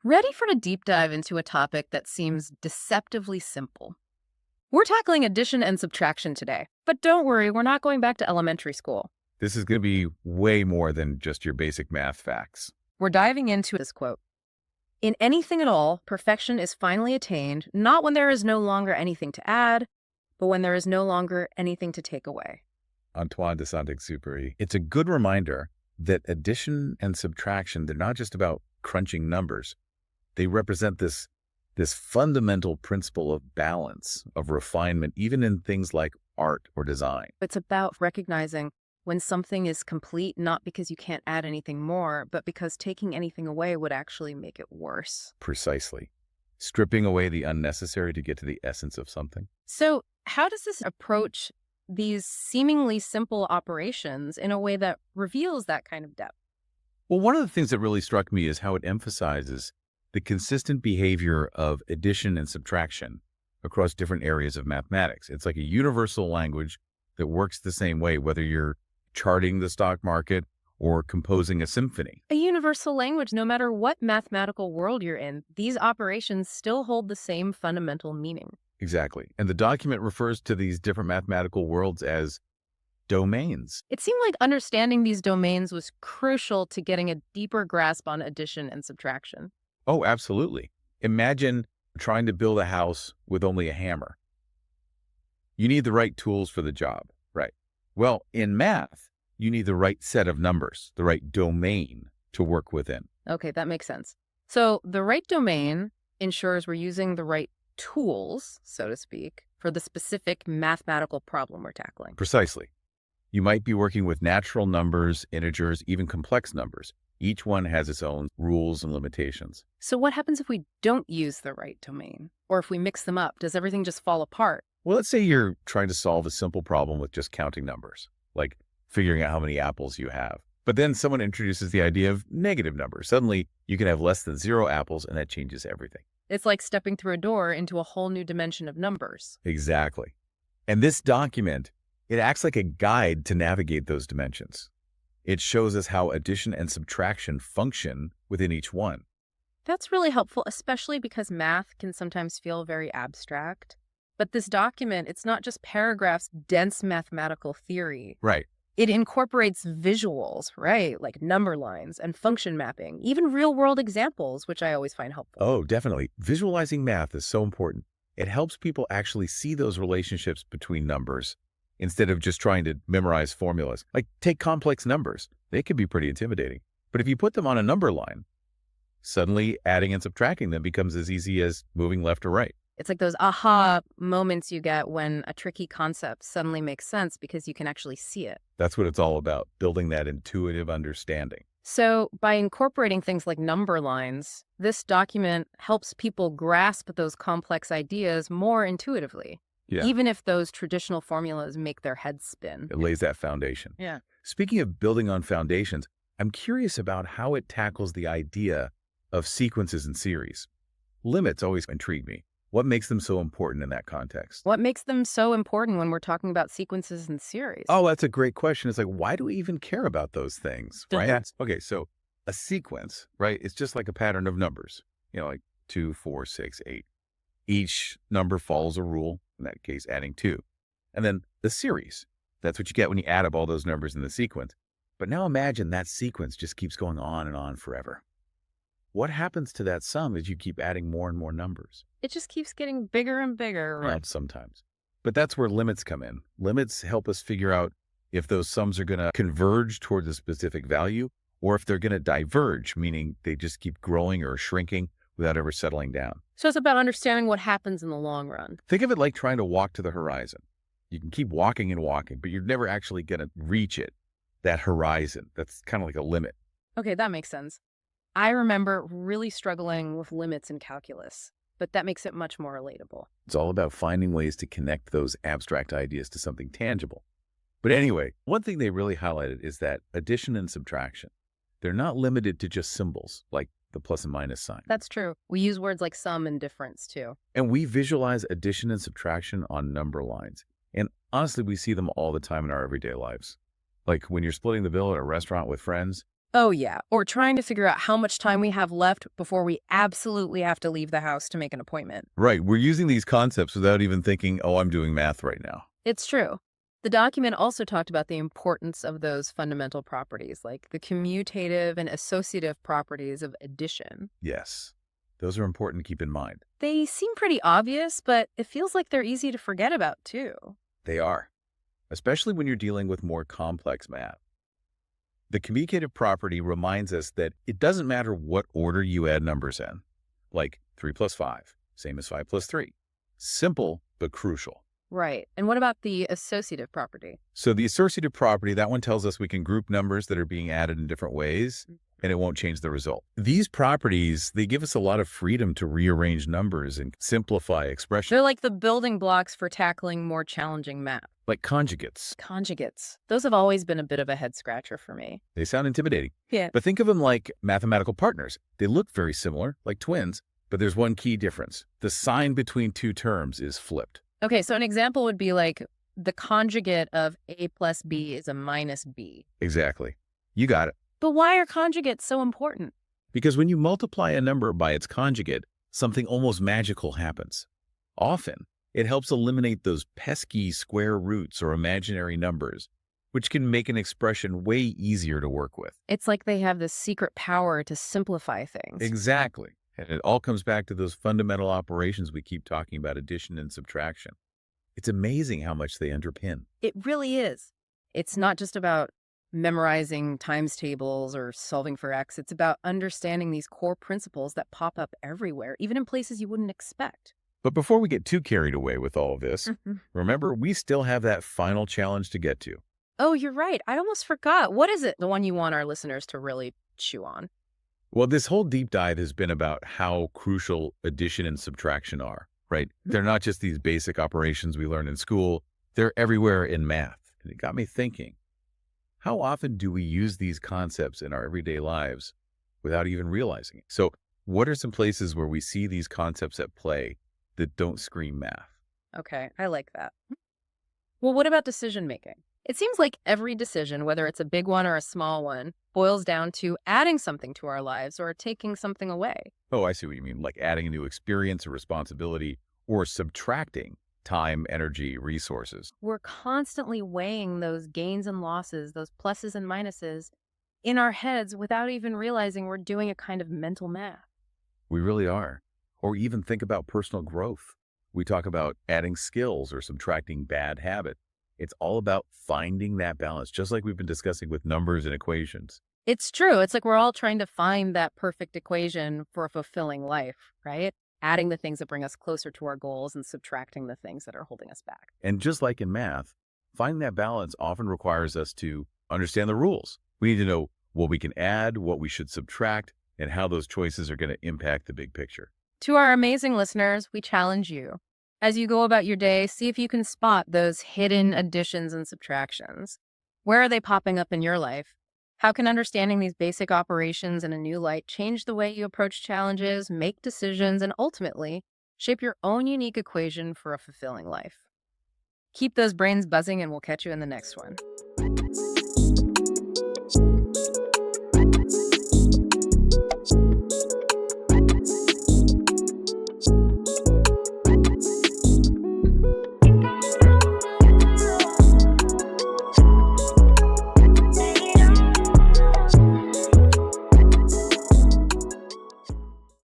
Ready for a deep dive into a topic that seems deceptively simple? We're tackling addition and subtraction today, but don't worry, we're not going back to elementary school. This is going to be way more than just your basic math facts. We're diving into this quote. In anything at all, perfection is finally attained, not when there is no longer anything to add, but when there is no longer anything to take away. Antoine de Saint-Exupéry. It's a good reminder that addition and subtraction, they're not just about crunching numbers. They represent this fundamental principle of balance, of refinement, even in things like art or design. It's about recognizing when something is complete, not because you can't add anything more, but because taking anything away would actually make it worse. Precisely. Stripping away the unnecessary to get to the essence of something. So how does this approach these seemingly simple operations in a way that reveals that kind of depth? Well, one of the things that really struck me is how it emphasizes the consistent behavior of addition and subtraction across different areas of mathematics. It's like a universal language that works the same way, whether you're charting the stock market or composing a symphony. A universal language, no matter what mathematical world you're in, these operations still hold the same fundamental meaning. Exactly. And the document refers to these different mathematical worlds as domains. It seemed like understanding these domains was crucial to getting a deeper grasp on addition and subtraction. Oh, absolutely. Imagine trying to build a house with only a hammer. You need the right tools for the job, right? Well, in math, you need the right set of numbers, the right domain to work within. Okay, that makes sense. So the right domain ensures we're using the right tools, so to speak, for the specific mathematical problem we're tackling. Precisely. You might be working with natural numbers, integers, even complex numbers. Each one has its own rules and limitations. So what happens if we don't use the right domain? Or if we mix them up, does everything just fall apart? Well, let's say you're trying to solve a simple problem with just counting numbers, like figuring out how many apples you have. But then someone introduces the idea of negative numbers. Suddenly, you can have less than 0 apples, and that changes everything. It's like stepping through a door into a whole new dimension of numbers. Exactly. And this document, it acts like a guide to navigate those dimensions. It shows us how addition and subtraction function within each one. That's really helpful, especially because math can sometimes feel very abstract. But this document, it's not just paragraphs, dense mathematical theory. Right. It incorporates visuals, right? Like number lines and function mapping, even real-world examples, which I always find helpful. Oh, definitely. Visualizing math is so important. It helps people actually see those relationships between numbers instead of just trying to memorize formulas. Like, take complex numbers. They can be pretty intimidating. But if you put them on a number line, suddenly adding and subtracting them becomes as easy as moving left or right. It's like those aha moments you get when a tricky concept suddenly makes sense because you can actually see it. That's what it's all about, building that intuitive understanding. So by incorporating things like number lines, this document helps people grasp those complex ideas more intuitively. Yeah. Even if those traditional formulas make their heads spin. It lays that foundation. Yeah. Speaking of building on foundations, I'm curious about how it tackles the idea of sequences and series. Limits always intrigue me. What makes them so important in that context? What makes them so important when we're talking about sequences and series? Oh, that's a great question. It's like, why do we even care about those things, right? Yeah. Okay, so a sequence, right? It's just like a pattern of numbers, like 2, 4, 6, 8. Each number follows a rule, in that case, adding 2. And then the series, that's what you get when you add up all those numbers in the sequence. But now imagine that sequence just keeps going on and on forever. What happens to that sum as you keep adding more and more numbers? It just keeps getting bigger and bigger. Well, sometimes. But that's where limits come in. Limits help us figure out if those sums are going to converge towards a specific value or if they're going to diverge, meaning they just keep growing or shrinking without ever settling down. So it's about understanding what happens in the long run. Think of it like trying to walk to the horizon. You can keep walking and walking, but you're never actually going to reach it, that horizon. That's kind of like a limit. Okay, that makes sense. I remember really struggling with limits in calculus, but that makes it much more relatable. It's all about finding ways to connect those abstract ideas to something tangible. But anyway, one thing they really highlighted is that addition and subtraction, they're not limited to just symbols like the plus and minus sign. That's true. We use words like sum and difference too. And we visualize addition and subtraction on number lines. And honestly, we see them all the time in our everyday lives. Like when you're splitting the bill at a restaurant with friends, Oh, yeah. Or trying to figure out how much time we have left before we absolutely have to leave the house to make an appointment. Right. We're using these concepts without even thinking, oh, I'm doing math right now. It's true. The document also talked about the importance of those fundamental properties, like the commutative and associative properties of addition. Yes. Those are important to keep in mind. They seem pretty obvious, but it feels like they're easy to forget about, too. They are, especially when you're dealing with more complex math. The commutative property reminds us that it doesn't matter what order you add numbers in, like 3 plus 5, same as 5 plus 3. Simple, but crucial. Right. And what about the associative property? So the associative property, that one tells us we can group numbers that are being added in different ways, and it won't change the result. These properties, they give us a lot of freedom to rearrange numbers and simplify expressions, They're like the building blocks for tackling more challenging math. like conjugates. Conjugates. Those have always been a bit of a head scratcher for me. They sound intimidating, Yeah. but think of them like mathematical partners. They look very similar, like twins, but there's one key difference. The sign between two terms is flipped. Okay, so an example would be like the conjugate of a plus b is a minus b. Exactly. You got it. But why are conjugates so important? Because when you multiply a number by its conjugate, something almost magical happens. Often, it helps eliminate those pesky square roots or imaginary numbers, which can make an expression way easier to work with. It's like they have this secret power to simplify things. Exactly. And it all comes back to those fundamental operations we keep talking about, addition and subtraction. It's amazing how much they underpin. It really is. It's not just about memorizing times tables or solving for x. It's about understanding these core principles that pop up everywhere, even in places you wouldn't expect. But before we get too carried away with all of this, remember, we still have that final challenge to get to. Oh, you're right. I almost forgot. What is it? The one you want our listeners to really chew on. Well, this whole deep dive has been about how crucial addition and subtraction are, right? They're not just these basic operations we learn in school. They're everywhere in math. And it got me thinking, how often do we use these concepts in our everyday lives without even realizing it? So what are some places where we see these concepts at play that don't scream math? Okay, I like that. Well, what about decision making? It seems like every decision, whether it's a big one or a small one, boils down to adding something to our lives or taking something away. Oh, I see what you mean, like adding a new experience or responsibility, or subtracting time, energy, resources. We're constantly weighing those gains and losses, those pluses and minuses in our heads without even realizing we're doing a kind of mental math. We really are. Or even think about personal growth. We talk about adding skills or subtracting bad habits. It's all about finding that balance, just like we've been discussing with numbers and equations. It's true. It's like we're all trying to find that perfect equation for a fulfilling life, right? Adding the things that bring us closer to our goals and subtracting the things that are holding us back. And just like in math, finding that balance often requires us to understand the rules. We need to know what we can add, what we should subtract, and how those choices are going to impact the big picture. To our amazing listeners, we challenge you. As you go about your day, see if you can spot those hidden additions and subtractions. Where are they popping up in your life? How can understanding these basic operations in a new light change the way you approach challenges, make decisions, and ultimately shape your own unique equation for a fulfilling life? Keep those brains buzzing, and we'll catch you in the next one.